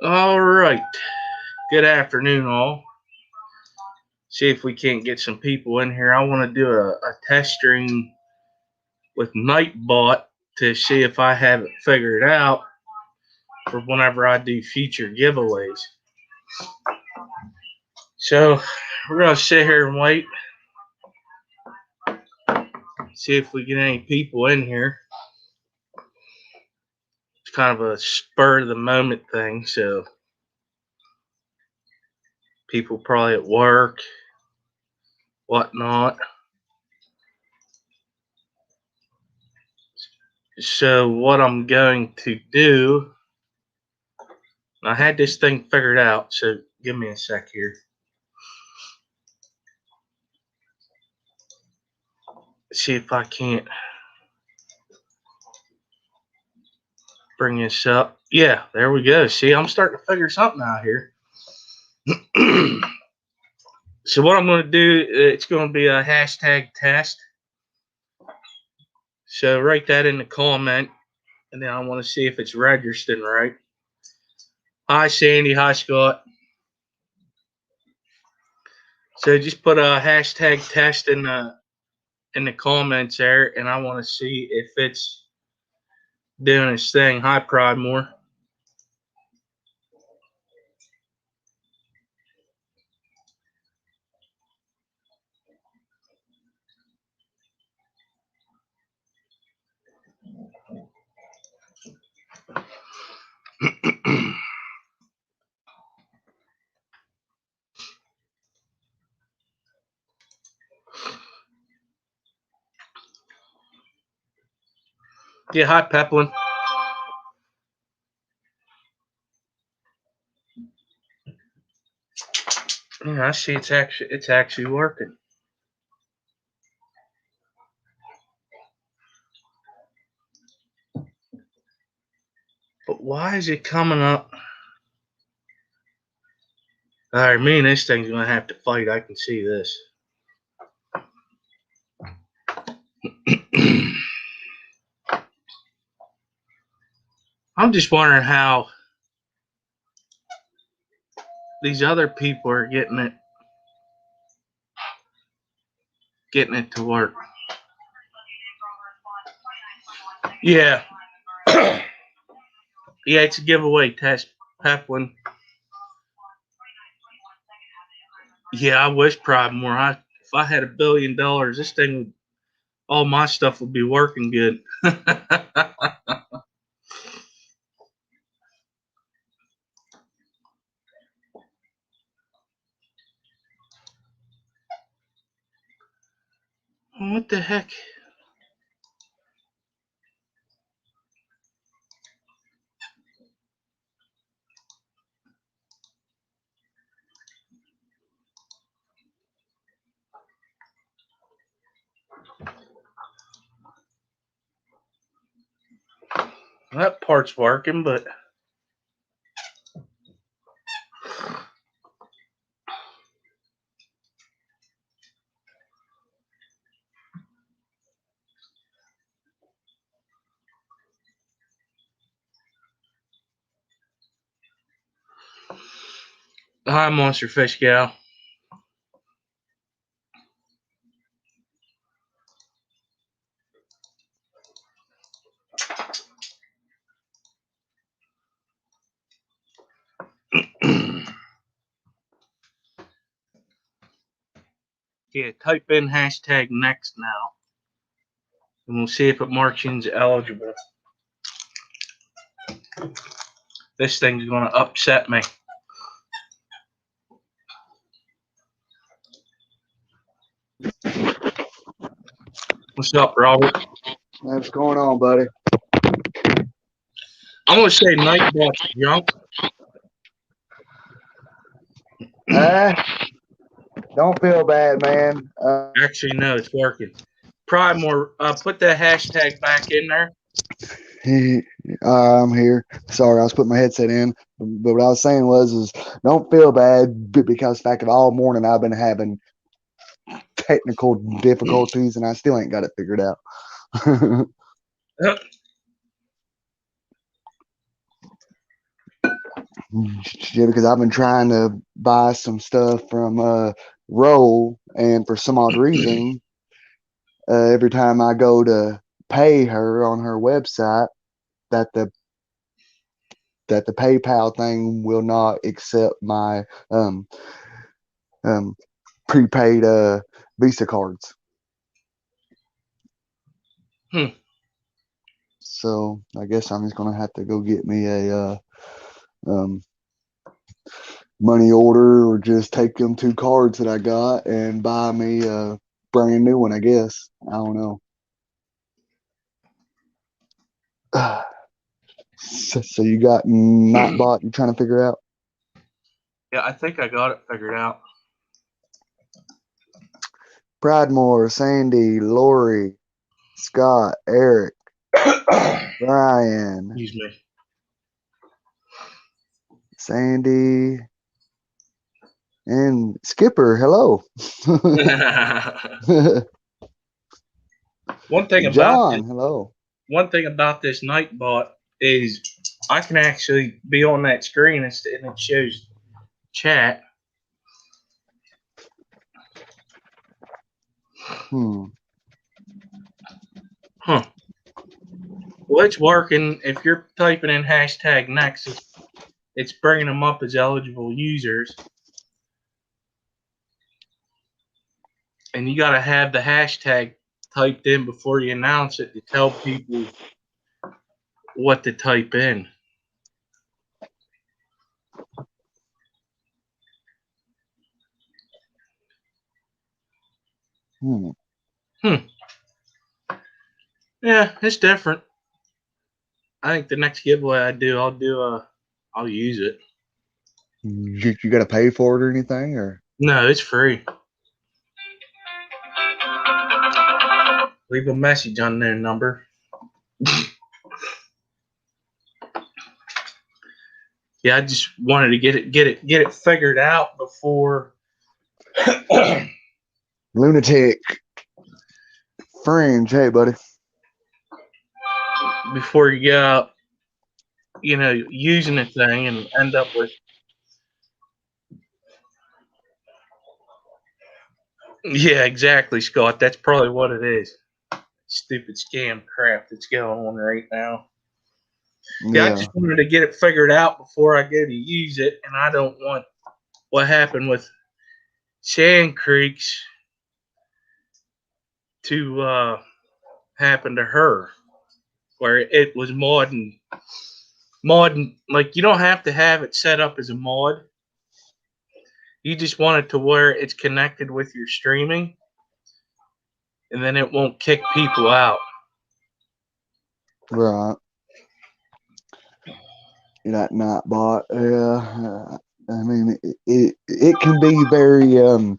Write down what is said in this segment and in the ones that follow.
All right. Good afternoon, all. See if we can't get some people in here. I want to do a test stream with Nightbot to see if I have it figured out for whenever I do future giveaways. So we're going to sit here and wait. See if we get any people in here. It's kind of a spur of the moment thing, so people probably at work, whatnot. So what I'm going to do, I had this thing figured out, so give me a sec here. See if I can't bring this up. Yeah, there we go. See, I'm starting to figure something out here. So what I'm going to do, it's going to be a hashtag test. So write that in the comment, and then I want to see if it's registering right. Hi, Sandy. Hi, Scott. So just put a hashtag test in the comments there, and I want to see if it's doing its thing. Hi, Pridemore. Yeah, hi, Peplin. Yeah, I see it's actually working. But why is it coming up? All right, me and this thing's gonna have to fight. I can see this. I'm just wondering how these other people are getting it to work. Yeah. Yeah, it's a giveaway test, Peplin. Yeah, I wish Pridemore. If I had $1 billion, this thing would, all my stuff would be working good. What the heck? That part's working, but hi, Monster Fish Gal. Yeah, type in hashtag next now, and we'll see if it marks you as eligible. This thing's going to upset me. What's up, Robert? What's going on, buddy? I'm going to say Nightbot's junk. Don't feel bad, man. Actually, no, it's working. Pridemore, put that hashtag back in there. I'm here. Sorry, I was putting my headset in. But what I was saying was don't feel bad because the fact of all morning I've been having technical difficulties and I still ain't got it figured out. Yeah, because I've been trying to buy some stuff from Roll, and for some odd reason, every time I go to pay her on her website, that the PayPal thing will not accept my um, prepaid Visa cards. Hmm. So I guess I'm just gonna have to go get me a um, money order, or just take them 2 cards that I got and buy me a brand new one. I guess I don't know. So you got nightbot? You trying to figure out? Yeah, I think I got it figured out. Pridemore, Sandy, Lori, Scott, Eric, Brian, Excuse me. Sandy, and Skipper. Hello. One thing about this, John. Hello. one thing about this Nightbot is I can actually be on that screen and it shows chat. Hmm. Huh. Well, it's working. If you're typing in hashtag next, it's bringing them up as eligible users. And you got to have the hashtag typed in before you announce it to tell people what to type in. Hmm. Hmm. Yeah, it's different. I think the next giveaway I'll use it. You got to pay for it or anything, or? No, it's free. Leave a message on their number. Yeah, I just wanted to get it figured out before Lunatic Fringe. Hey, buddy. before you get out, using the thing and end up with. Yeah, exactly, Scott. That's probably what it is. Stupid scam crap that's going on right now. Yeah, I Yeah. just wanted to get it figured out before I go to use it, and I don't want what happened with Sand Creeks to happen to her, where it was modding. Like you don't have to have it set up as a mod. You just want it to where it's connected with your streaming, and then it won't kick people out. Right. That Nightbot. Yeah. I mean, it can be very um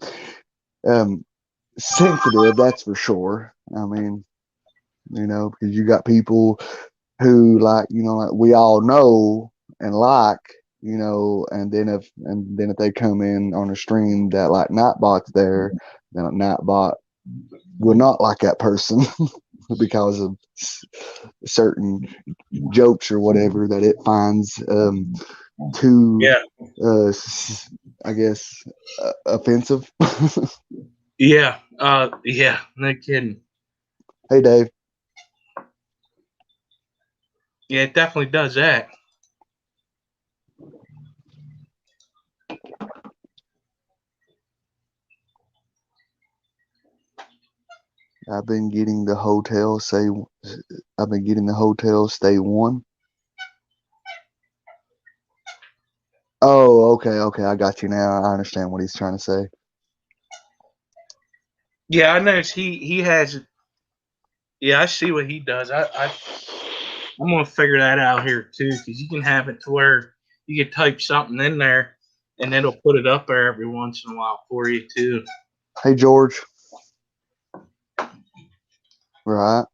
sensitive. That's for sure. I mean, because you got people who, like, like we all know and like, and then if they come in on a stream that like Nightbot's there, then Nightbot will not like that person because of certain jokes or whatever that it finds too, Yeah, uh, I guess, offensive. yeah, no kidding. Hey, Dave. Yeah, it definitely does that. I've been getting the hotel say I've been getting the hotel stay one. Oh, okay, I got you now. I understand what he's trying to say. Yeah, I noticed he has. Yeah, I see what he does. I'm gonna figure that out here too, because you can have it to where you can type something in there, and it'll put it up there every once in a while for you too. Hey, George. Right.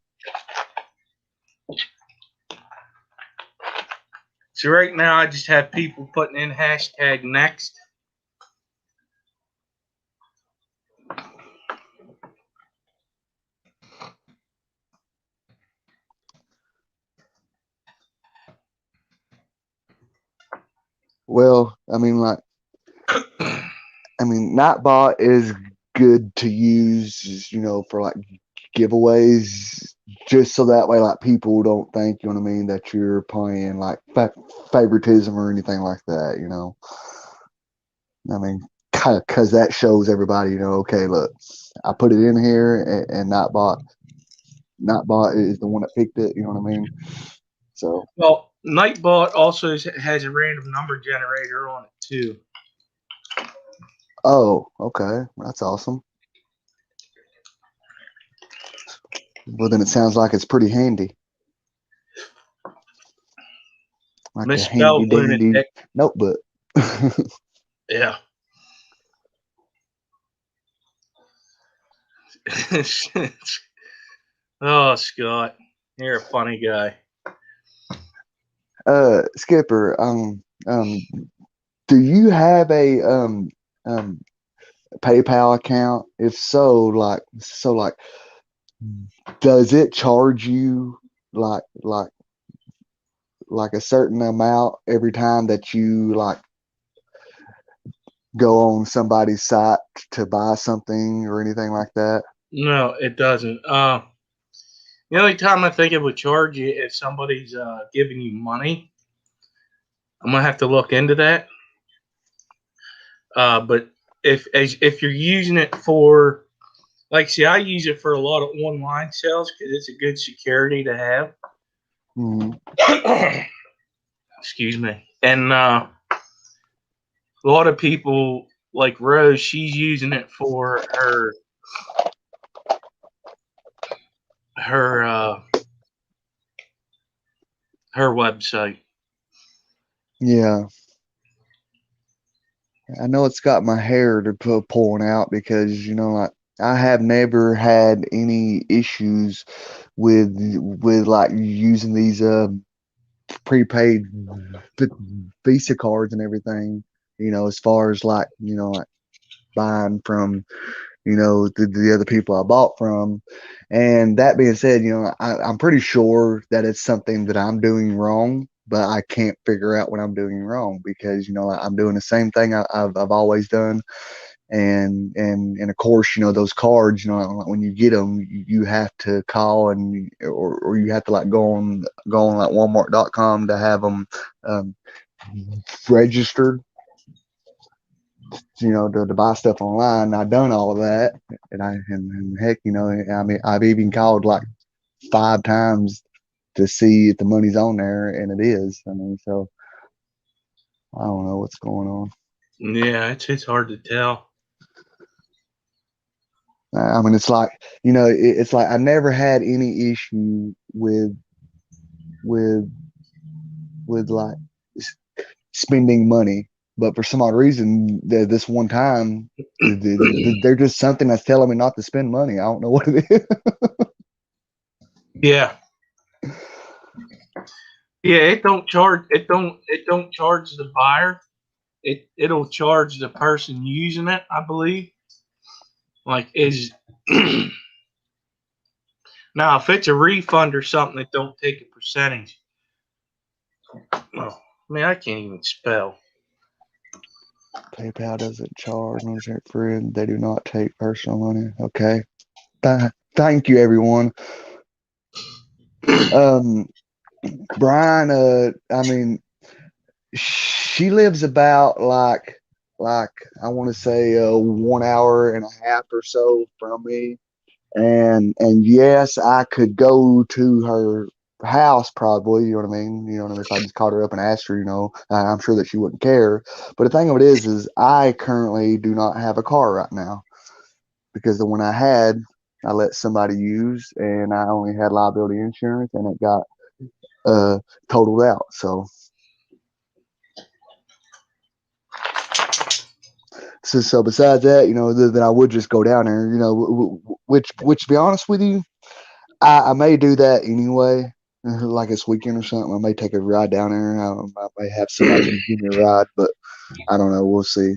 So right now, I just have people putting in hashtag next. Well, nightbot is good to use, for like giveaways, just so that way, like, people don't think, that you're playing like favoritism or anything like that. I mean, because that shows everybody, okay, look, I put it in here, and Nightbot is the one that picked it. You know what I mean? So, Well, Nightbot also has a random number generator on it too. oh, okay, that's awesome. Well, then it sounds like it's pretty handy, like a handy Misspelled dandy lunatic. notebook. Yeah. Oh, Scott, you're a funny guy. Skipper, do you have a um PayPal account? If so, does it charge you like like like a certain amount every time that you like go on somebody's site to buy something or anything like that? No, it doesn't. The only time I think it would charge you if somebody's giving you money. I'm gonna have to look into that. But if you're using it for, like, see, I use it for a lot of online sales because it's a good security to have. Mm-hmm. Excuse me. And a lot of people, like Rose, she's using it for her her website. Yeah, I know it's got my hair to pulling out because like I have never had any issues with like using these prepaid Visa cards and everything. As far as like buying from the other people I bought from. And that being said, I'm pretty sure that it's something that I'm doing wrong, but I can't figure out what I'm doing wrong because I'm doing the same thing I've always done. And of course, those cards, like when you get them, you have to call or you have to like go on like Walmart.com to have them um, registered, to buy stuff online. I've done all of that, and heck, I mean, I've even called like 5 times to see if the money's on there, and it is. I mean, so I don't know what's going on. Yeah, it's hard to tell. I mean, it's like it's like I never had any issue with like spending money, but for some odd reason, this one time, there's just something that's telling me not to spend money. I don't know what it is. Yeah, yeah. It don't charge the buyer. It'll charge the person using it, I believe. Like is now if it's a refund or something, it don't take a percentage. Oh, man, I can't even spell. PayPal doesn't charge no for They do not take personal money. Okay. Thank you, everyone. Um, Brian, I mean, she lives about like I want to say 1 hour and a half or so from me. And yes, I could go to her house probably, you know what I mean? If I just called her up and asked her, I'm sure that she wouldn't care. But the thing of it is I currently do not have a car right now because the one I had, I let somebody use, and I only had liability insurance, and it got uh totaled out. So besides that, then I would just go down there, which to be honest with you, I may do that anyway. Like this weekend or something, I may take a ride down there. I may have somebody give me a ride, but I don't know. We'll see.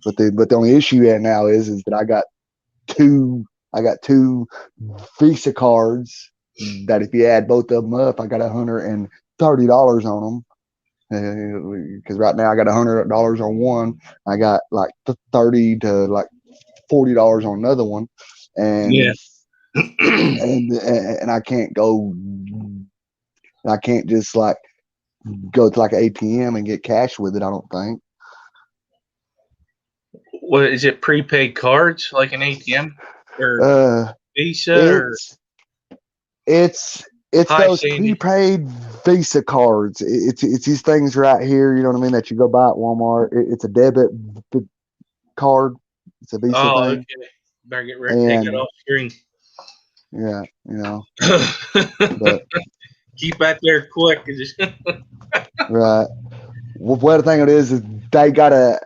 But the only issue right now is that two I got two Visa cards that if you add both of them up, I got $130 on them. Because right now I got $100 on one. I got like 30 to like $40 on another one, Yeah. and and I can't go. I can't just like go to like an ATM and get cash with it. I don't think. What is it? Prepaid cards like an ATM or Uh, Visa or it's it's it's Hi those Sandy? prepaid Visa cards. It's these things right here. You know what I mean? That you go buy at Walmart. It's a debit card. It's a Visa Oh, thing, okay. Better get ready to take it and off screen. yeah, but Keep that there quick. right. Well, the thing it is they gotta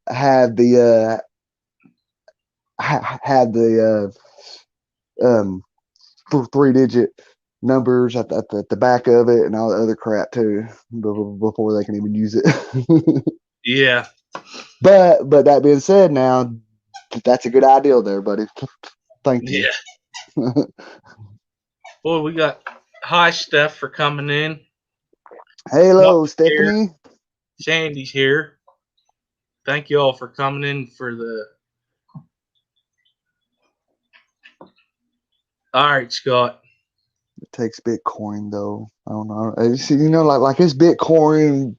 have the have the um 3-digit numbers at the back of it and all the other crap too before they can even use it. Yeah. But that being said, now that's a good idea there, buddy. Thank you. Yeah. Boy, we got hi Steph for coming in. Hello, Mutt's here. Stephanie. Sandy's here. Thank you all for coming in for the. All right, Scott. It takes Bitcoin though. I don't know. Like it's Bitcoin,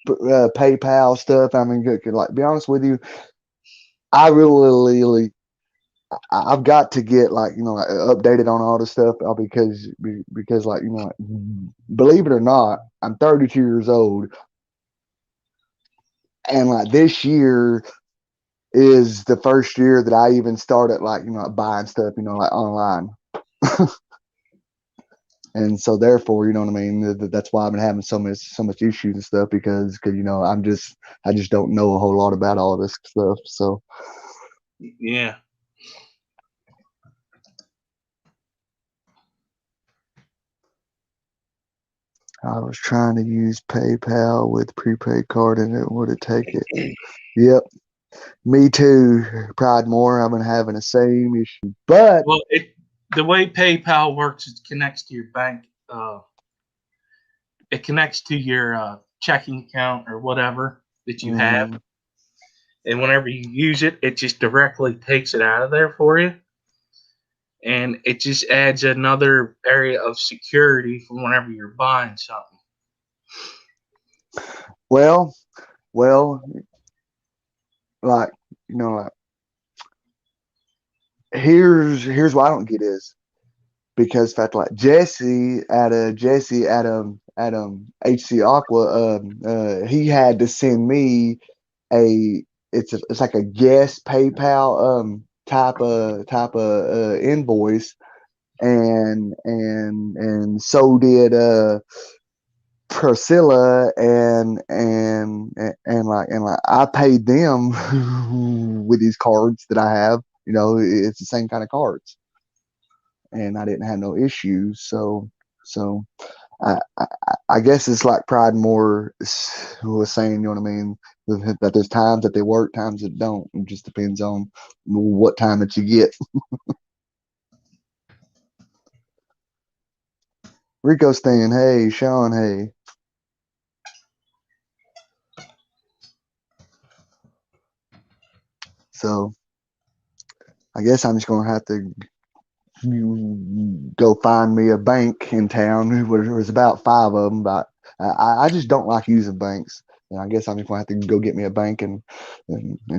PayPal stuff. I mean, like be honest with you, I really I've got to get like updated on all this stuff because like believe it or not, I'm 32 years old, and like this year is the first year that I even started like buying stuff like online. And so therefore, you know what I mean. That's why I've been having so much issues and stuff because I just don't know a whole lot about all of this stuff. So Yeah. I was trying to use PayPal with prepaid card and it wouldn't take it. Yep, me too. Pride more. I've been having the same issue, but Well, the way PayPal works, it connects to your bank. It connects to your checking account or whatever that you have, mhm. and whenever you use it, it just directly takes it out of there for you, and it just adds another area of security for whenever you're buying something. well, well, like like here's what I don't get is because in fact like Jesse at HC Aqua he had to send me a it's like a guest PayPal type of invoice and so did Priscilla and I paid them with these cards that I have. It's the same kind of cards, and I didn't have no issues. So I guess it's like Pride More was saying. You know what I mean? That there's times that they work, times that don't. It just depends on what time that you get. Rico staying, hey, Sean, hey. So I guess I'm just gonna have to go find me a bank in town. There's about 5 of them, but I just don't like using banks. And I guess I'm just gonna have to go get me a bank and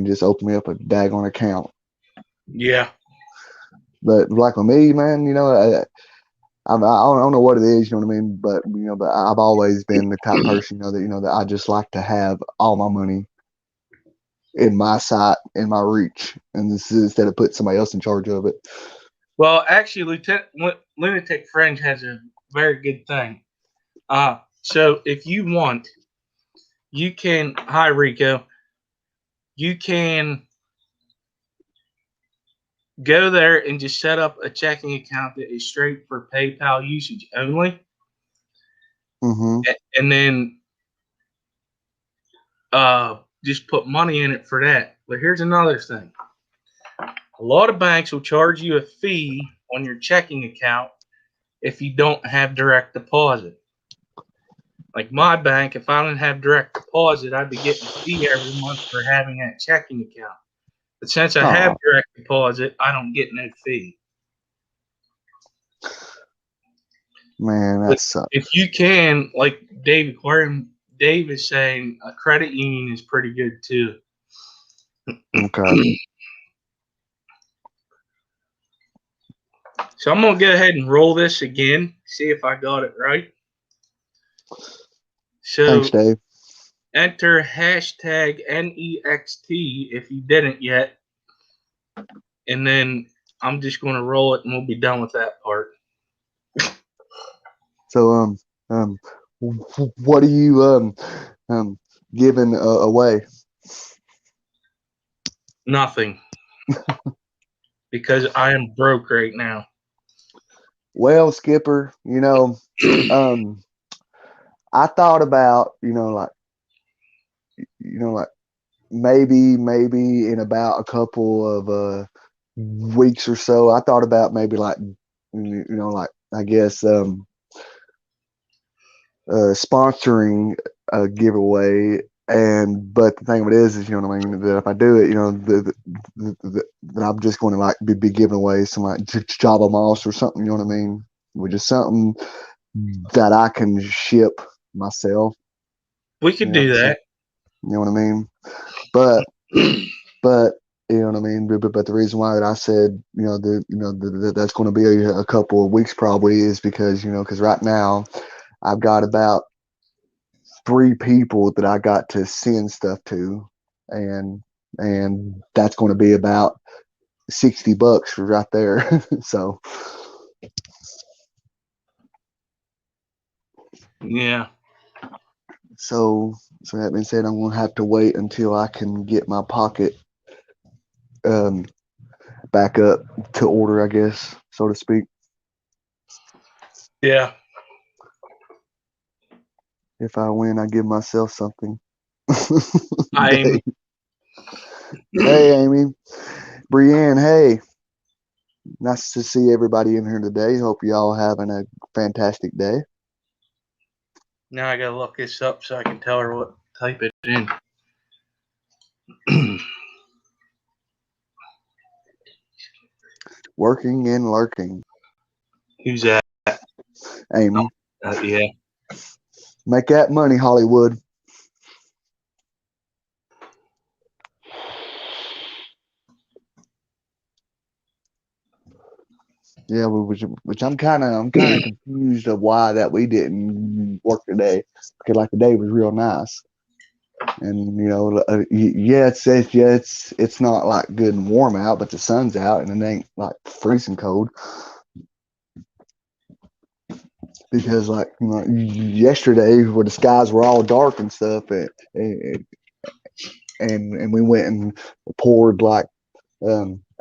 just open me up a daggone account. Yeah. But like with me, man, I don't know what it is, you know what I mean. But I've always been the type of person, that I just like to have all my money in my sight, in my reach, and this is instead of putting somebody else in charge of it. Well, actually, Lunatic Fringe has a very good thing. So if you want, you can. Hi, Rico. You can go there and just set up a checking account that is straight for PayPal usage only, Mm-hmm. and then just put money in it for that. But here's another thing: a lot of banks will charge you a fee on your checking account if you don't have direct deposit. Like my bank, if I didn't have direct deposit, I'd be getting a fee every month for having that checking account. But since I have Oh, direct deposit, I don't get no fee. man, that But sucks. if you can, like Dave is saying, a credit union is pretty good too. Okay. So I'm gonna go ahead and roll this again, see if I got it right. Thanks, So Dave. enter hashtag NEXT if you didn't yet, and then I'm just gonna roll it and we'll be done with that part. So, what are you giving away? Nothing, because I am broke right now. Well, Skipper, I thought about, like maybe in about a couple of weeks or so, I thought about maybe like, like I guess sponsoring a giveaway. And but the thing of it is you know what I mean, that if I do it, that I'm just going to like be giving away some like Java Moss or something, you know what I mean, which is something that I can ship myself. We could do So, that. you know what I mean? But but you know what I mean. But the reason why that I said that's going to be a couple of weeks probably is because because right now I've got about 3 people that I got to send stuff to, and that's going to be about $60 right there. So Yeah. so that being said, I'm going to have to wait until I can get my pocket um back up to order, I guess, so to speak. Yeah. If I win, I give myself something. Hi, Amy. Hey, Amy. Brienne, hey. Nice to see everybody in here today. Hope y'all having a fantastic day. Now I gotta look this up so I can tell her what to type it in. Working and lurking. Who's that? Amy. Yeah. Make that money, Hollywood. Yeah, which I'm kind of confused of why that we didn't work today, because like the day was real nice, and yeah, it's not like good and warm out, but the sun's out and it ain't like freezing cold. Because like yesterday where the skies were all dark and stuff, and we went and poured like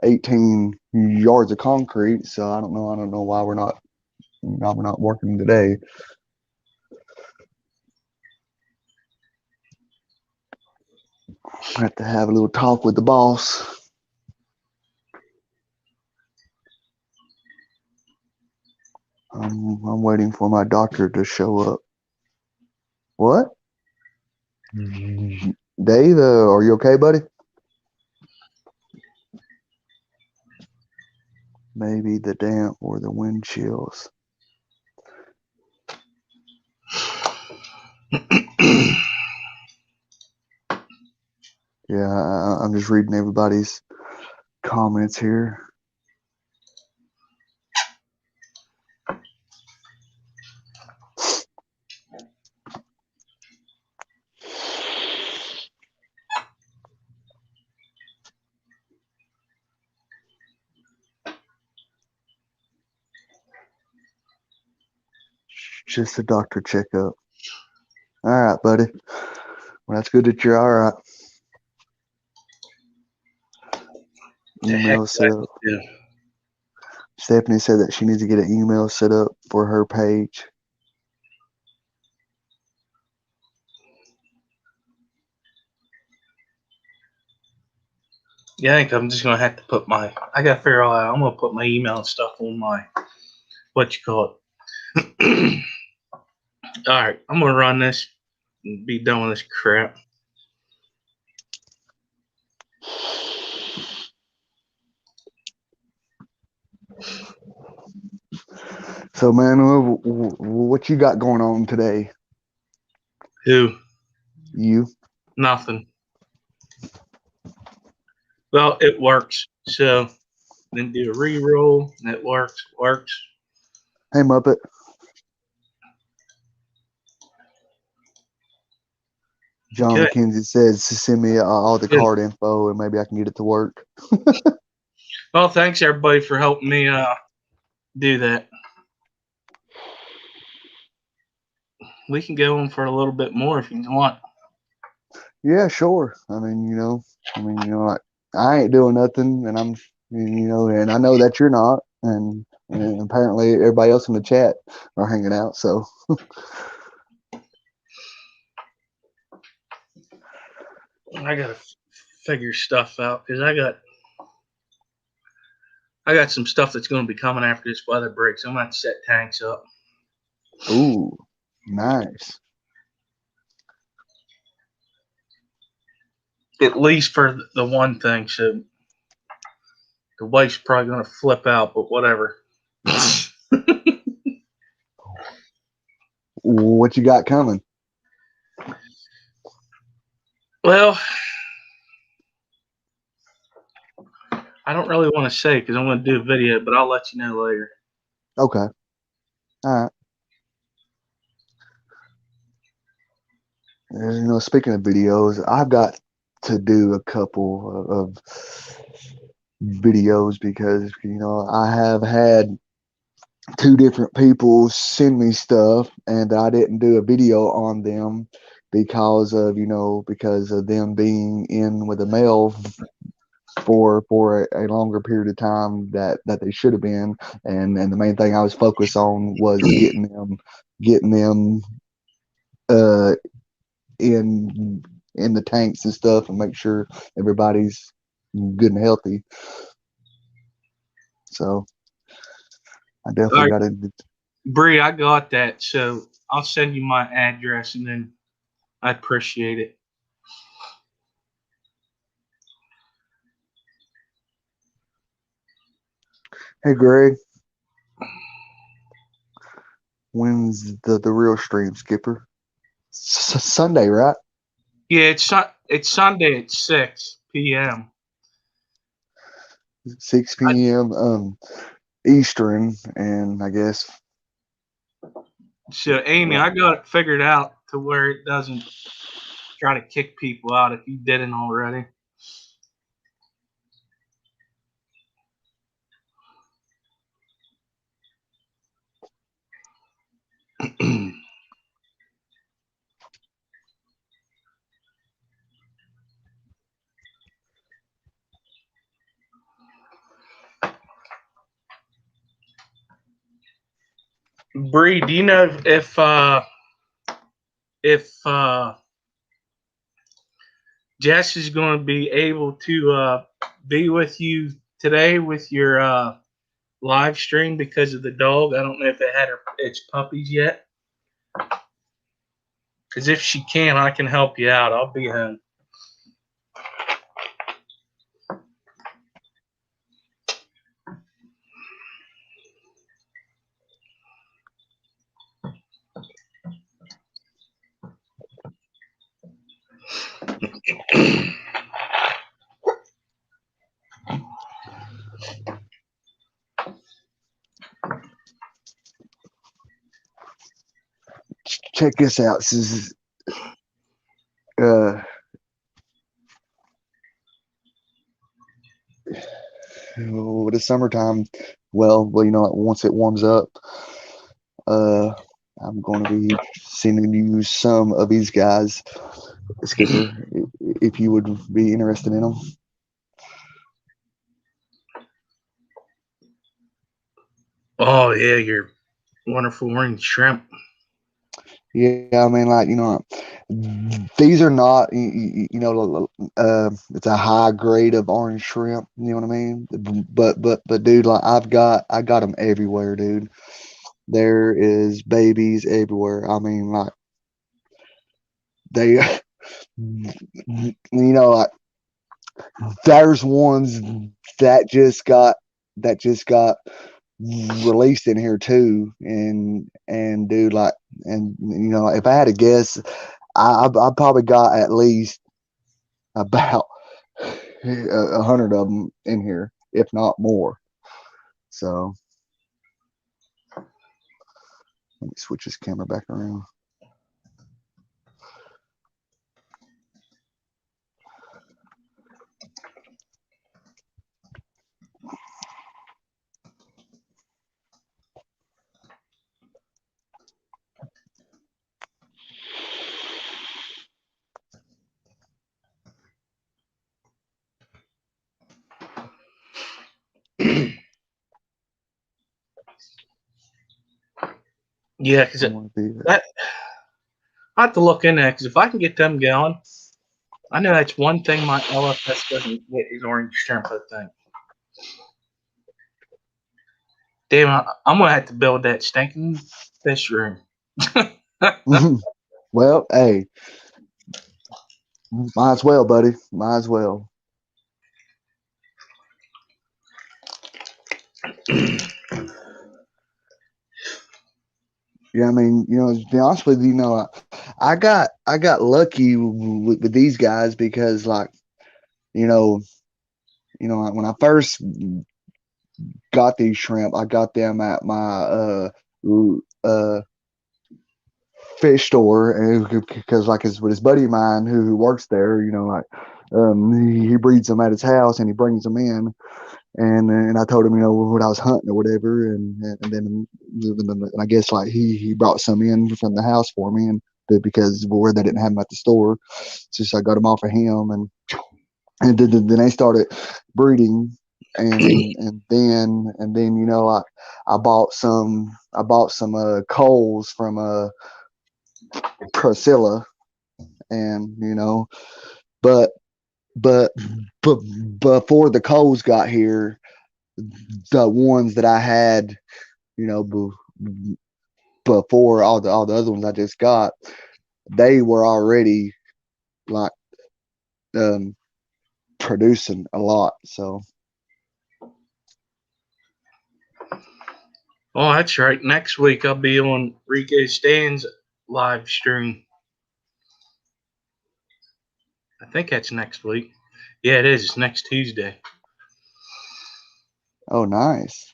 18 yards of concrete. So I don't know why we're not working today. I have to have a little talk with the boss. I'm waiting for my doctor to show up. What? Dave, are you okay, buddy? Maybe the damp or the wind chills. Yeah, I'm just reading everybody's comments here. Just a doctor checkup. All right, buddy. Well, that's good that you're all right. The heck Email did I set up. do? Stephanie said that she needs to get an email set up for her page. Yeah, I think I'm just gonna have to put I gotta figure out. I'm gonna put my email and stuff on my what you call it All right, I'm gonna run this and be done with this crap. So, man, what you got going on today? Who? You? Nothing. Well, it works. So then do a re-roll. And it works. Hey, Muppet. John Good. McKenzie says to send me all the Good. card info and maybe I can get it to work. Well, thanks everybody for helping me do that. We can go on for a little bit more if you want. Yeah, sure. I I ain't doing nothing, and and I know that you're not, and apparently everybody else in the chat are hanging out. So, I gotta figure stuff out because I got some stuff that's going to be coming after this weather break. So I'm gonna have to set tanks up. ooh, nice. At least for the one thing. So the wife's probably going to flip out, but whatever. What you got coming? Well, I don't really want to say because I'm going to do a video, but I'll let you know later. Okay, all right. Speaking of videos, I've got to do a couple of videos because I have had two different people send me stuff and I didn't do a video on them because of them being in with a male for a longer period of time that they should have been, and the main thing I was focused on was getting them uh in the tanks and stuff and make sure everybody's good and healthy. So I All definitely right, got to. Bree, I got that. So I'll send you my address and then I appreciate it. Hey, Greg, when's the real stream, Skipper? Sunday, right? Yeah, it's Sunday at 6 p.m. 6 p.m. Eastern, and I guess. So, Amy, I got it figured out to where it doesn't try to kick people out if you didn't already. Bree, do you know if Jess is going to be able to be with you today with your live stream because of the dog? I don't know if it had its puppies yet. Because if she can, I can help you out. I'll be home. Check this out. This is uh the summertime. Well, once it warms up, uh, I'm going to be sending you some of these guys, Skipper, if you would be interested in them. Oh yeah, you're wonderful ring shrimp. Yeah, I mean, these are not, it's a high grade of orange shrimp. You know what I mean? But dude, I got them everywhere, dude. There is babies everywhere. I mean, like they, like there's ones that just got that just got released in here too, and dude, like, and if I had to guess, I probably got at least about 100 of them in here, if not more. So let me switch this camera back around. Yeah, because I want to be. that I have to look in there because if I can get them going, I know that's one thing my LFS doesn't get is orange shrimp. I think. Damn, I'm gonna have to build that stinking fish room. Well, hey, might as well, buddy. Might as well. Yeah, I mean, to be honest with you, I got lucky with these guys because, like, you know, like when I first got these shrimp, I got them at my uh fish store, and because like with his buddy of mine who works there, like he breeds them at his house and he brings them in, and I told him, what I was hunting or whatever, and then and I guess like he brought some in from the house for me, and because where they didn't have them at the store, so I got them off of him, and then they started breeding, and then like I bought some coals from Priscilla, and but but but before the coals got here, the ones that I had, you know, before all the other ones I just got, they were already like um producing a lot. So Oh, that's right. Next week I'll be on Rico Stan's live stream. I think that's next week. Yeah, it is. It's next Tuesday. oh, nice.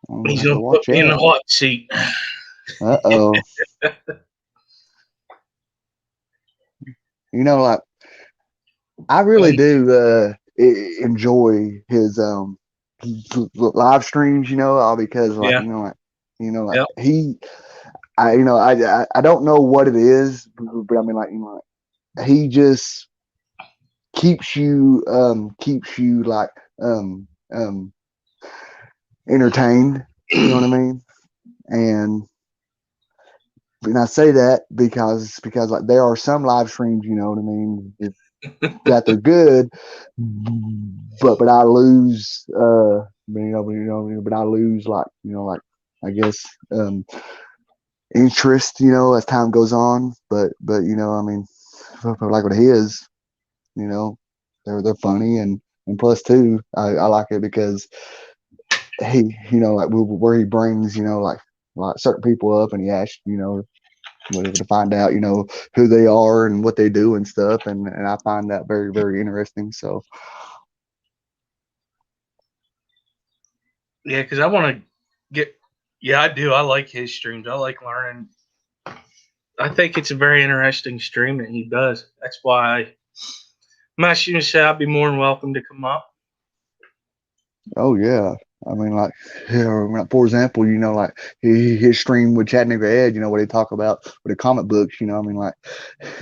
I'm gonna He's have to gonna put watch me in the out. hot seat. Uh-oh. Like I really do enjoy his live streams, all because like Yeah, like yep. he I don't know what it is, but I mean, like, he just keeps you like um um entertained, you know what I mean? And I say that because like there are some live streams, you know what I mean, that they're good, but I lose but I lose, like, like, I guess interest, as time goes on. But I mean, like with his, you know, they're funny, and plus too, I like it because he, like where he brings, like certain people up, and he asks, whatever, to find out, who they are and what they do and stuff, and I find that very, very interesting. So Yeah, because I want to get. Yeah, I do. I like his streams. I like learning. I think it's a very interesting stream that he does. That's why I'm asking you to say I'd be more than welcome to come up. oh yeah. I mean, like, for example, like his stream with Chattanooga Ed, what they talk about with the comic books. I mean, like,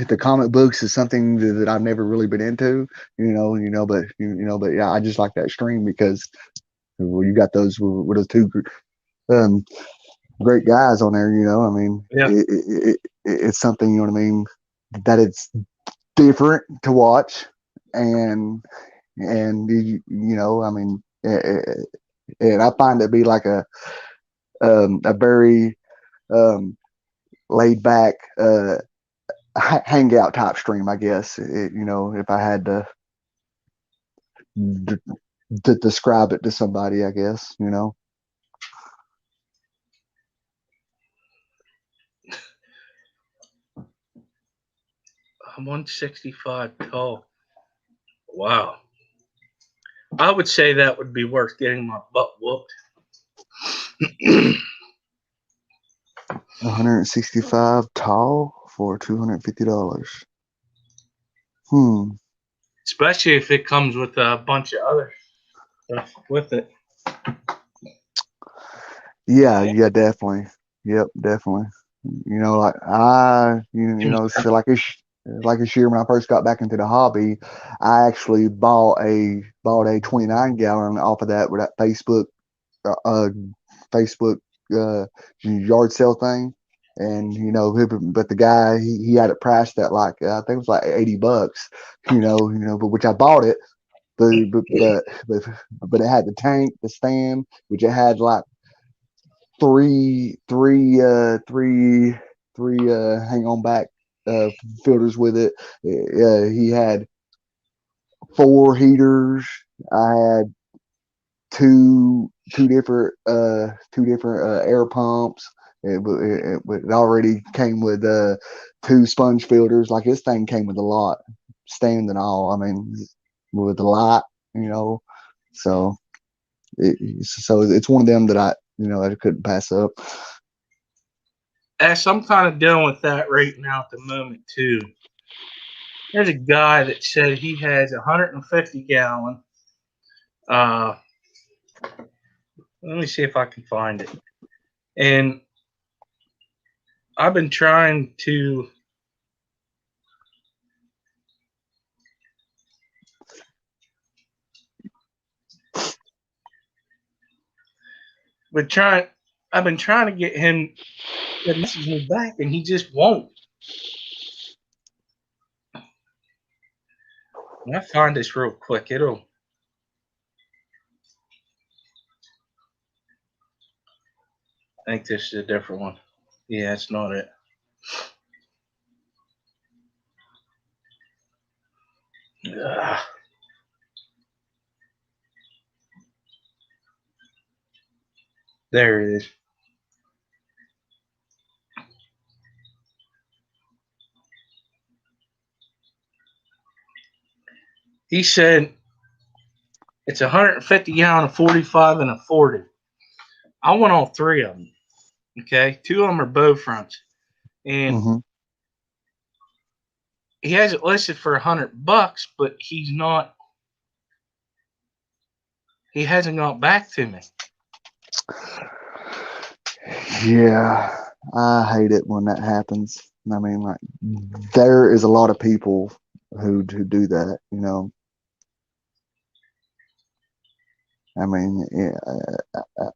the comic books is something that I've never really been into, but yeah, I just like that stream because, well, you got those with those two um, great guys on there. I mean, Yeah, it's something, what I mean, that it's different to watch, and I mean, and I find it be like a very laid back hangout type stream, I guess. If I had d- to describe it to somebody, I guess. I'm 165 tall. Wow. I would say that would be worth getting my butt whooped. 165 tall for $250. Hmm. Especially if it comes with a bunch of other stuff with it. Yeah, definitely. Yep, definitely. Like so like this year when I first got back into the hobby, I actually bought a 29 gallon off of that with that Facebook yard sale thing, and but the guy he had it priced at like I think it was like $80, but which I bought it, but but it had the tank, the stand, which it had like three three three three hang on back uh filters with it. He had four heaters. I had two different air pumps. It already came with two sponge filters. Like this thing came with a lot, stand and all. I mean, with a lot, you know. So it's one of them that I couldn't pass up. As I'm kind of dealing with that right now at the moment too. There's a guy that said he has a 150 gallon. Uh, Let me see if I can find it. And I've been trying to. But trying, I've been trying to get him to message me back, and he just won't. When I find this real quick, it'll. I think this is a different one. Yeah, it's not it. Ugh. There it is. He said it's a 150 gallon, a 45, and a 40. I want all three of them. Okay, two of them are bow fronts, and Hmm. he has it listed for $100, but he's not. He hasn't got back to me. Yeah, I hate it when that happens. I mean, like, there is a lot of people who do that. I mean, yeah,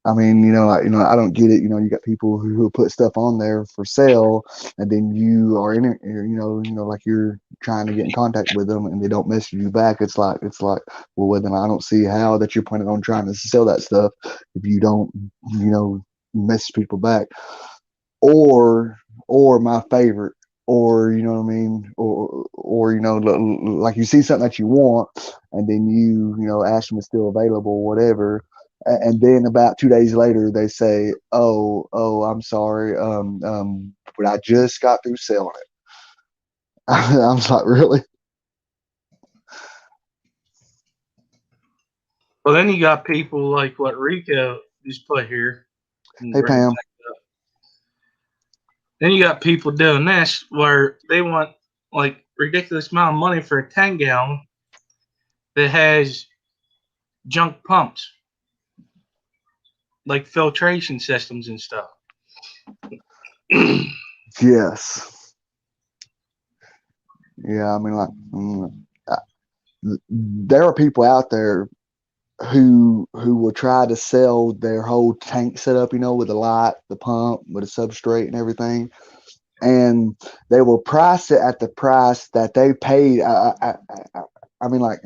I mean, I don't get it. You got people who put stuff on there for sale, and then you are in it, like you're trying to get in contact with them, and they don't message you back. It's like, well, then I don't see how that you're planning on trying to sell that stuff if you don't, you know, message people back. Or my favorite, or what I mean, or like you see something that you want, and then ask them it's still available, whatever, and then about 2 days later they say, oh, I'm sorry, but I just got through selling it. I'm just like, really? Well, then you got people like what Rico just put here. And Hey, bring it Pam. back up. Then you got people doing this where they want like ridiculous amount of money for a 10 gallon that has junk pumps, like filtration systems and stuff. Yes. Yeah, I mean, like, there are people out there who will try to sell their whole tank setup, with the light, the pump, with the substrate and everything, and they will price it at the price that they paid. I mean, like,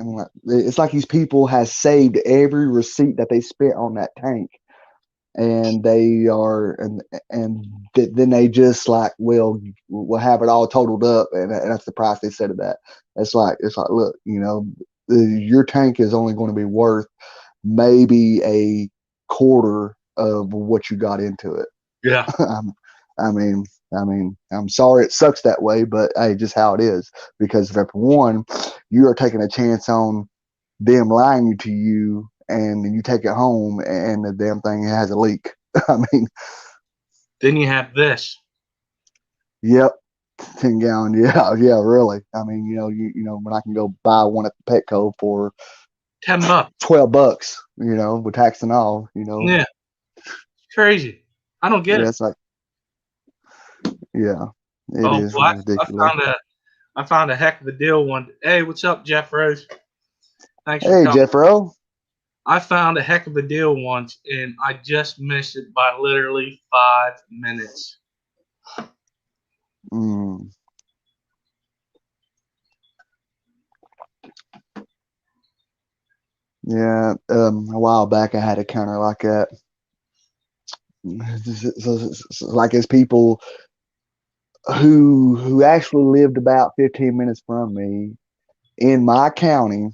it's like these people has saved every receipt that they spent on that tank, and they are, then they just like will have it all totaled up, and that's the price they set it at. It's like, look, your tank is only going to be worth maybe a quarter of what you got into it. Yeah. I mean, I'm sorry it sucks that way, but hey, just how it is. Because for one, you are taking a chance on them lying to you, and then you take it home and the damn thing has a leak. I mean, Then you have this. yep, 10 gallon, yeah, yeah, really. I mean, when I can go buy one at the Petco for $10. $12, with tax and all, Yeah. Crazy. I don't get yeah, it. it's like, yeah, it Oh, is well, ridiculous. I found a heck of a deal one. Hey, what's up, Jeff Rose? Thanks for Hey, coming. Jeffro. I found a heck of a deal once, and I just missed it by literally 5 minutes. Mm. Yeah, a while back I had a counter like that. So, like, as people who actually lived about 15 minutes from me in my county,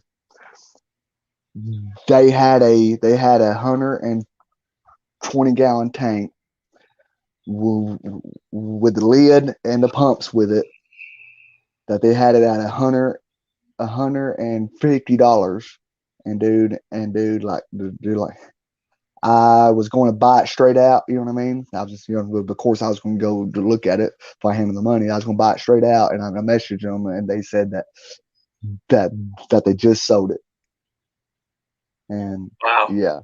they had a 120-gallon tank with the lid and the pumps with it, that they had it at $150. And dude, like, I was going to buy it straight out. You know what I mean? I was just, of course, I was going to go to look at it if I handed the money. I was going to buy it straight out, and I messaged them, and they said that that they just sold it. And Wow. yeah,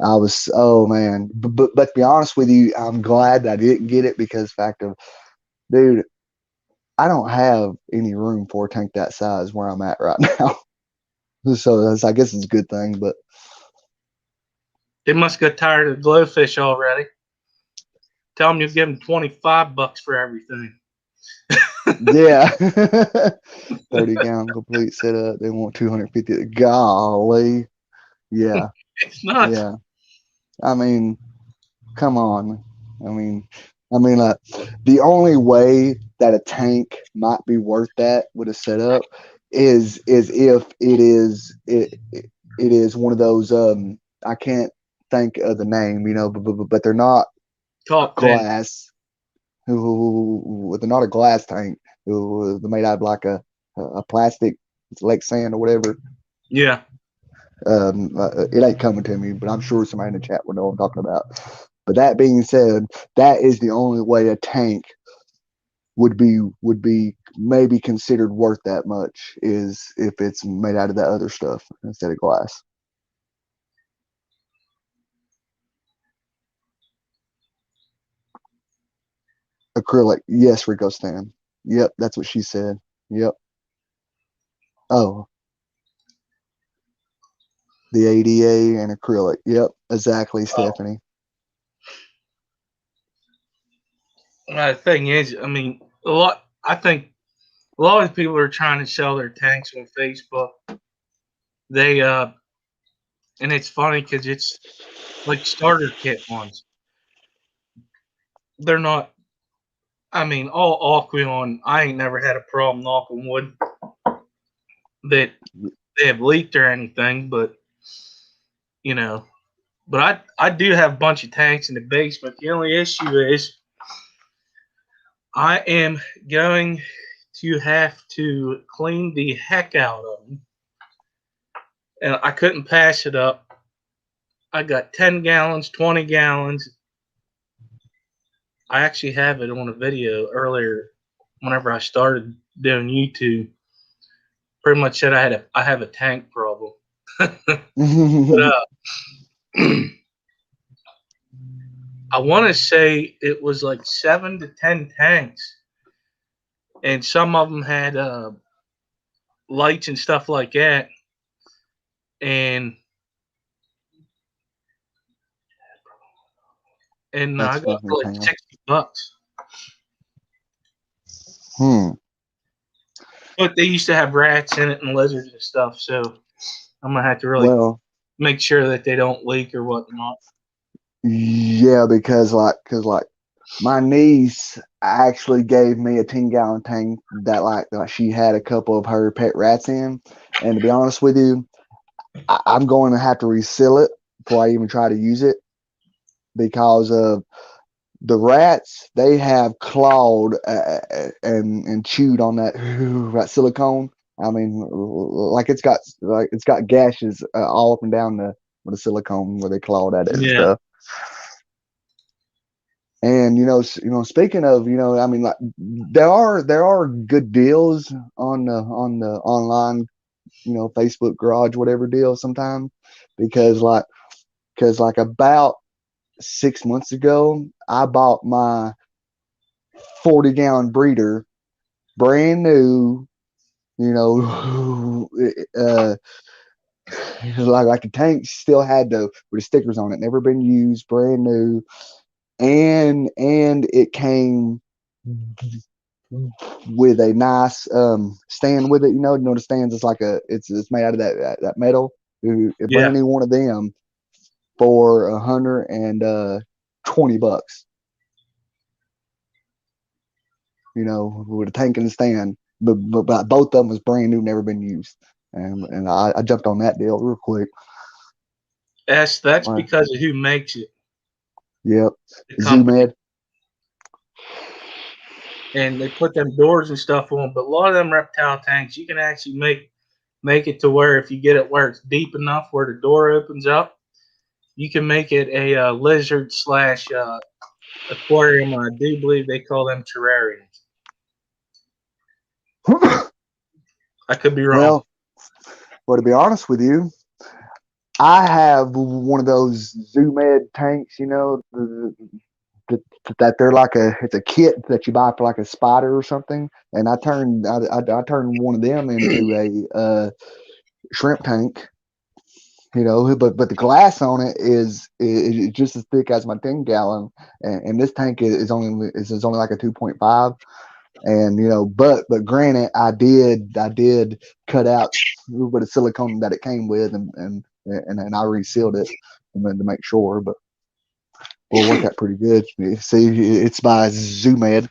I was, oh man. But to be honest with you, I'm glad that I didn't get it, because fact of, dude, I don't have any room for a tank that size where I'm at right now. So I guess it's a good thing, but They must get tired of the glowfish already. Tell them you give them $25 for everything. yeah. 30-gallon complete setup. They want 250. Golly. Yeah. It's nuts. Yeah. I mean, come on. I mean, like, the only way that a tank might be worth that with a setup is if it is one of those, I can't think of the name, but they're not Top 10. glass. They're not a glass tank. They're made out of like a plastic, it's like sand or whatever. Yeah. It ain't coming to me, but I'm sure somebody in the chat would know what I'm talking about. But that being said, that is the only way a tank would be maybe considered worth that much, is if it's made out of that other stuff instead of glass. Acrylic, yes, Rico Stan. Yep, that's what she said. Yep. Oh, the ADA and acrylic. Yep, exactly, Oh. Stephanie. The thing is, I mean, I think a lot of people are trying to sell their tanks on Facebook. They, and it's funny because it's like starter kit ones. They're not, I mean, all Aqueon, I ain't never had a problem, knock on wood, that they have leaked or anything, but, you know, but I do have a bunch of tanks in the basement. The only issue is I am going to have to clean the heck out of them. And I couldn't pass it up. I got 10 gallons, 20 gallons. I actually have it on a video earlier whenever I started doing YouTube. Pretty much said I have a tank problem. But I want to say it was like 7 to 10 tanks, and some of them had lights and stuff like that. And I That's got it for like hang on. $60. Hmm. But they used to have rats in it and lizards and stuff, so I'm gonna have to really Well, make sure that they don't leak or whatnot. Yeah, because my niece actually gave me a 10-gallon tank that like she had a couple of her pet rats in, and to be honest with you, I'm going to have to reseal it before I even try to use it because of the rats. They have clawed and chewed on that that silicone. I mean, like it's got gashes all up and down the silicone where they clawed at it and Yeah. stuff. And speaking of, I mean, like there are good deals on the online, Facebook garage, whatever deal sometimes, because like about 6 months ago, I bought my 40-gallon breeder brand new, you know, uh, like the tank still had with the stickers on it, never been used, brand new, and it came with a nice stand with it. The stands is like it's made out of that metal. A Yeah. brand new one of them for $120. With a tank and a stand, but both of them was brand new, never been used, and I jumped on that deal real quick. That's because of who makes it, Yep, the Zoom company. Ed. And they put them doors and stuff on. But a lot of them reptile tanks, you can actually make it to where if you get it where it's deep enough where the door opens up, you can make it a lizard slash aquarium. I do believe they call them terrariums. I could be wrong. Well, to be honest with you, I have one of those Zoom Ed tanks. That they're like it's a kit that you buy for like a spider or something, and I turned one of them into a shrimp tank. But the glass on it is just as thick as my 10-gallon, and this tank is only like a 2.5. And but granted, I did cut out a little bit of silicone that it came with, and I resealed it to make sure. But will work out pretty good. See, it's by Zoom Ed.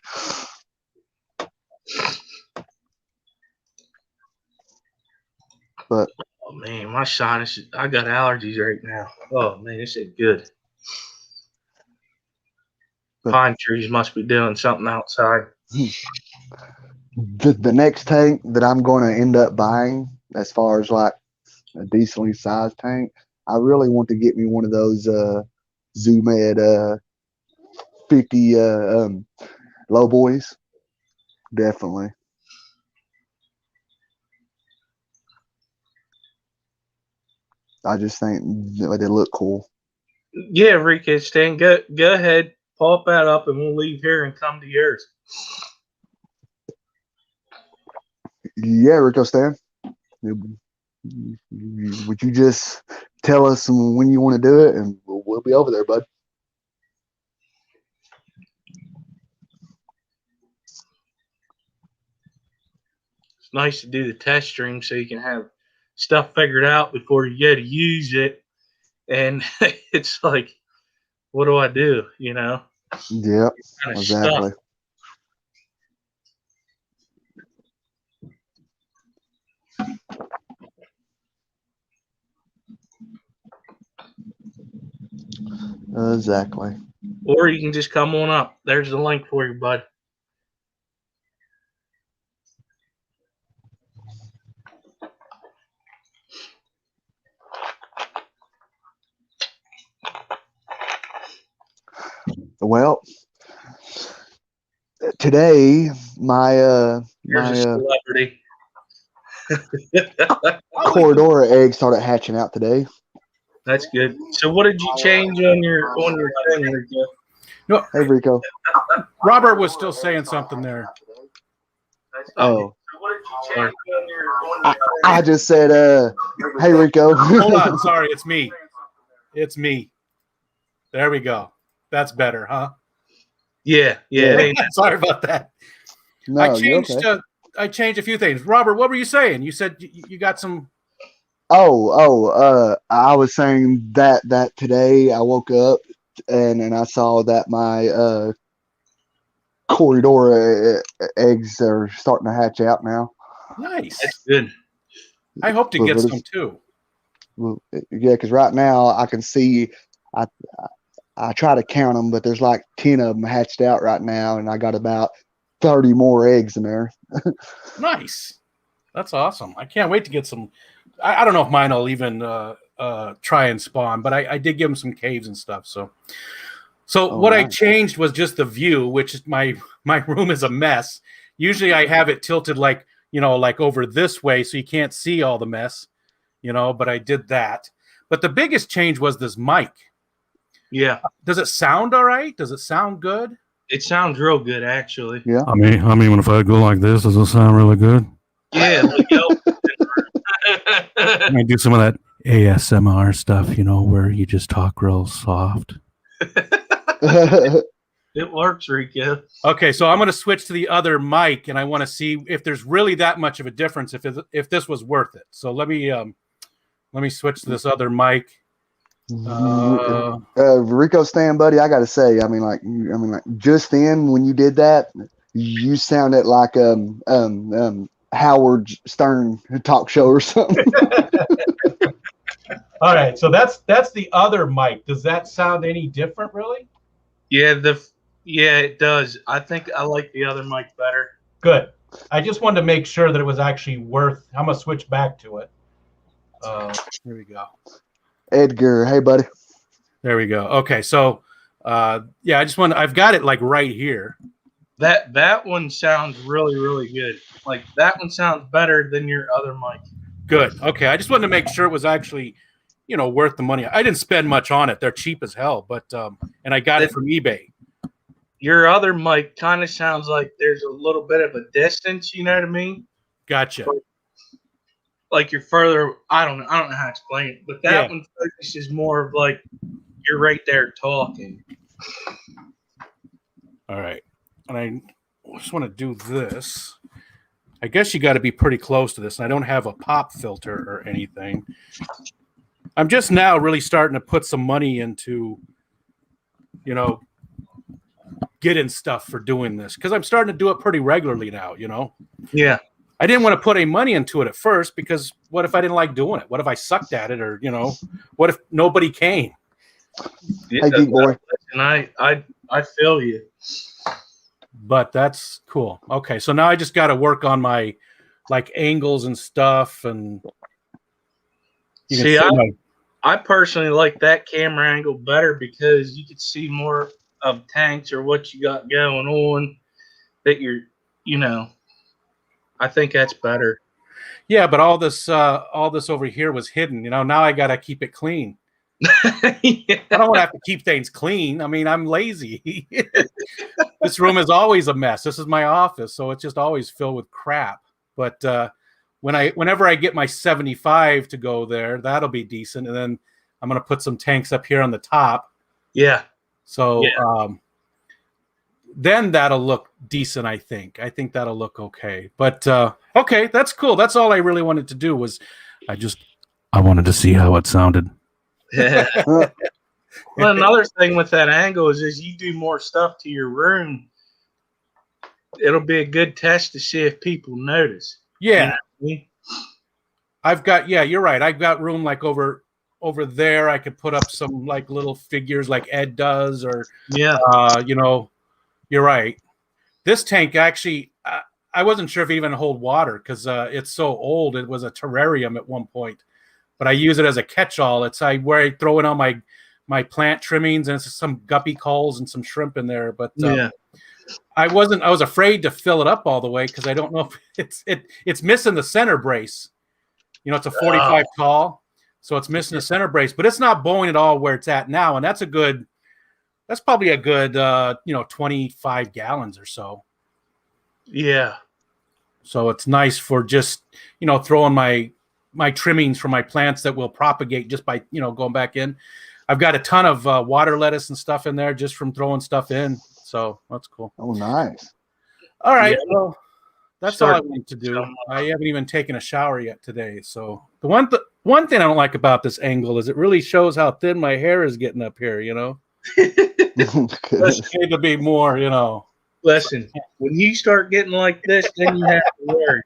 But Oh man, my sinus! I got allergies right now. Oh man, this is good. Pine trees must be doing something outside. the next tank that I'm going to end up buying, as far as like a decently sized tank, I really want to get me one of those Zoom Ed 50 low boys. Definitely. I just think they look cool. Yeah, Rico, Stan, go ahead, pop that up, and we'll leave here and come to yours. Yeah, Rico Stan. Would you just tell us when you want to do it, and we'll be over there, bud? It's nice to do the test stream so you can have stuff figured out before you go to use it. And it's like, what do I do? Yep, Kind of stuff. exactly. Exactly. Or you can just come on up. There's the link for you, bud. Well, today There's a my celebrity. corridor egg started hatching out today. That's good. So, what did you change on your thing, Rico? No, Hey, Rico. Robert was still saying something there. Oh, What did you change on I just said, hey, Rico. Hold on, sorry, it's me. It's me. There we go. That's better, huh? Yeah. Sorry about that. No, I you're changed. okay. I changed a few things. Robert, what were you saying? You said you got some. I was saying that today I woke up and I saw that my corridor eggs are starting to hatch out now. Nice. That's good. I hope to get some too. Well, yeah, because right now I can see. I try to count them, but there's like 10 of them hatched out right now, and I got about 30 more eggs in there. Nice. That's awesome. I can't wait to get some. I don't know if mine will even try and spawn, but I did give them some caves and stuff. So what I changed was just the view, which is my room is a mess. Usually I have it tilted like over this way, so you can't see all the mess, but I did that. But the biggest change was this mic. Yeah. Does it sound all right? Does it sound good? It sounds real good, actually. Yeah. I mean, if I go like this, does it sound really good? Yeah. I do some of that ASMR stuff, where you just talk real soft. It works, Rico. Okay, so I'm going to switch to the other mic, and I want to see if there's really that much of a difference. If this was worth it. So let me switch to this other mic. Rico Stan, buddy, I gotta say, I mean, like just then when you did that, you sounded like Howard Stern talk show or something. All right, so that's the other mic. Does that sound any different, really? Yeah, it does. I think I like the other mic better. Good. I just wanted to make sure that it was actually worth. I'm gonna switch back to it. Here we go. Edgar, hey buddy. There we go. Okay, so yeah, I've got it like right here. That one sounds really, really good. Like that one sounds better than your other mic. Good. Okay, I just wanted to make sure it was actually, worth the money. I didn't spend much on it. They're cheap as hell, but and I got it from eBay. Your other mic kind of sounds like there's a little bit of a distance. You know what I mean? Gotcha. Like you're further. I don't know how to explain it, but that one focuses more of like you're right there talking. All right, and I just want to do this. I guess you got to be pretty close to this, and I don't have a pop filter or anything. I'm just now really starting to put some money into, getting stuff for doing this because I'm starting to do it pretty regularly now. Yeah. I didn't want to put any money into it at first because what if I didn't like doing it? What if I sucked at it, or what if nobody came? Yeah, hey, Geek Boy. And I feel you. But that's cool. Okay, so now I just got to work on my angles and stuff, and see, I personally like that camera angle better because you could see more of tanks or what you got going on. That you're, I think that's better. Yeah, but all this over here was hidden. Now I got to keep it clean. Yeah. I don't want to have to keep things clean. I mean, I'm lazy. This room is always a mess. This is my office, so it's just always filled with crap. But whenever I get my 75 to go there, that'll be decent. And then I'm going to put some tanks up here on the top. Yeah. So then that'll look decent, I think. I think that'll look okay. But okay, that's cool. That's all I really wanted to do was I wanted to see how it sounded. Well, another thing with that angle is you do more stuff to your room. It'll be a good test to see if people notice. Yeah. You know I've got, you're right. I've got room like over there. I could put up some like little figures like Ed does, or, you're right. This tank actually, I wasn't sure if it even hold water because it's so old. It was a terrarium at one point, but I use it as a catch-all. It's where I throw in all my plant trimmings and some guppy culls and some shrimp in there. But I was afraid to fill it up all the way because I don't know if it's missing the center brace. It's a 45 tall, so it's missing the center brace, but it's not bowing at all where it's at now, and that's probably a good 25 gallons or so. Yeah. So it's nice for just throwing my trimmings from my plants that will propagate just by going back in. I've got a ton of water lettuce and stuff in there just from throwing stuff in. So that's cool. Oh, nice. All right. Yeah. Well, that's all I want to do. I haven't even taken a shower yet today. So the one thing I don't like about this angle is it really shows how thin my hair is getting up here, Goodness. Need to be more, you know. Listen, when you start getting like this, then you have to worry.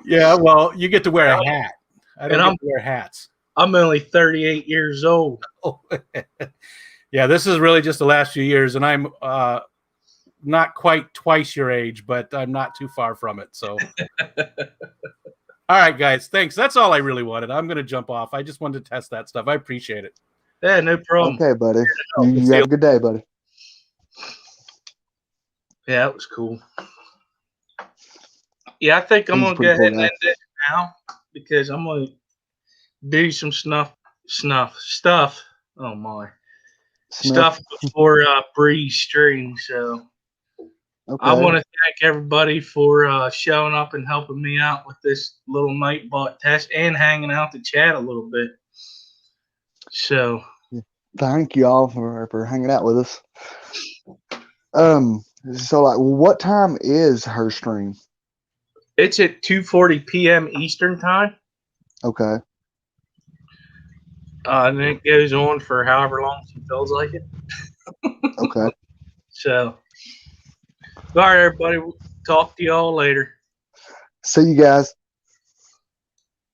Yeah, well, you get to wear a hat. I don't And get to wear hats. I'm only 38 years old. Yeah, this is really just the last few years, and I'm not quite twice your age, but I'm not too far from it. So, all right, guys, thanks. That's all I really wanted. I'm going to jump off. I just wanted to test that stuff. I appreciate it. Yeah, no problem. Okay, buddy. You have a good day, buddy. Yeah, that was cool. Yeah, I think I'm He's gonna go pretty ahead cool and guy. end it now because I'm gonna do some stuff. Oh my Snuff. stuff before Bree's stream. So I Okay. want to thank everybody for showing up and helping me out with this little nightbot test and hanging out to chat a little bit. So Thank you all for hanging out with us. So like, what time is her stream? it's at 2:40 p.m. Eastern time. Okay. And then it goes on for however long she feels like it. Okay. So, all right, everybody. We'll talk to y'all later. See you guys.